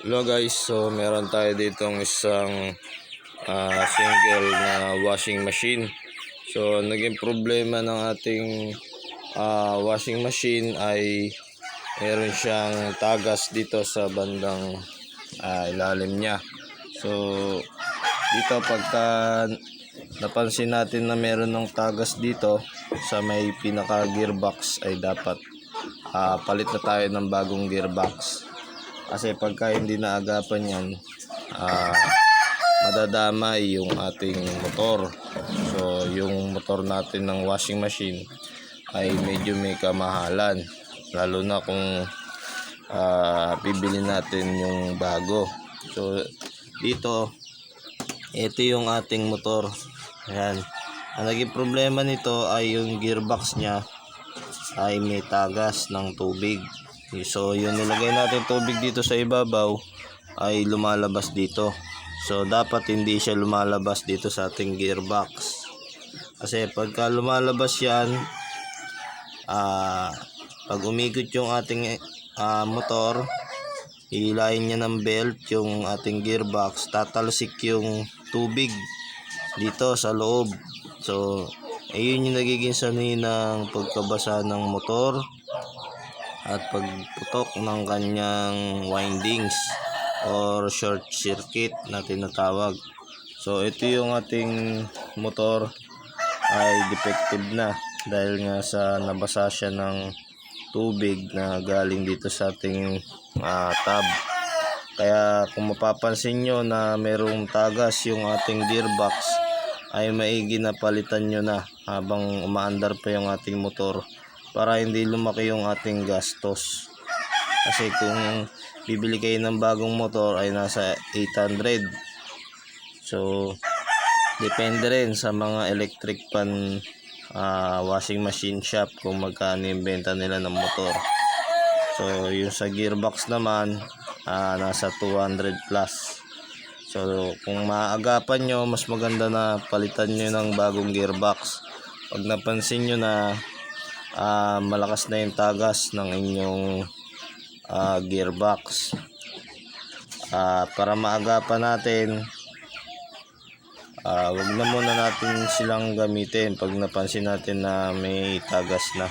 Hello guys, so meron tayo ditong isang single na washing machine. So naging problema ng ating washing machine ay meron siyang tagas dito sa bandang ilalim niya. So dito pagka napansin natin na meron ng tagas dito sa may pinaka gearbox ay dapat palit na tayo ng bagong gearbox. Kasi pagka hindi naagapan yan, madadamay yung ating motor. So yung motor natin ng washing machine ay medyo may kamahalan, lalo na kung bibili natin yung bago. So dito, ito yung ating motor. Ayan. Ang naging problema nito ay yung gearbox nya ay may tagas ng tubig. So yung nilagay natin tubig dito sa ibabaw ay lumalabas dito. So dapat hindi siya lumalabas dito sa ating gearbox. Kasi pagka lumalabas yan, pag umikot yung ating motor, hihilahin niya ng belt yung ating gearbox, tatalsik yung tubig dito sa loob. So ayun yung nagiging sanhi ng pagkabasa ng motor at pagputok ng kanyang windings or short circuit na tinatawag. So ito yung ating motor ay defective na dahil nga sa nabasa siya ng tubig na galing dito sa ating tab. Kaya kung mapapansin nyo na merong tagas yung ating gearbox, ay maigi na palitan nyo na habang umaandar pa yung ating motor, para hindi lumaki yung ating gastos. Kasi kung bibili kayo ng bagong motor ay nasa 800. So depende rin sa mga electric pan washing machine shop kung magkano yung benta nila ng motor. So yung sa gearbox naman nasa 200 plus. So kung maaagapan nyo, mas maganda na palitan nyo ng bagong gearbox pag napansin nyo na malakas na yung tagas ng inyong gearbox. Para maagapan natin, wag na muna natin silang gamitin pag napansin natin na may tagas na.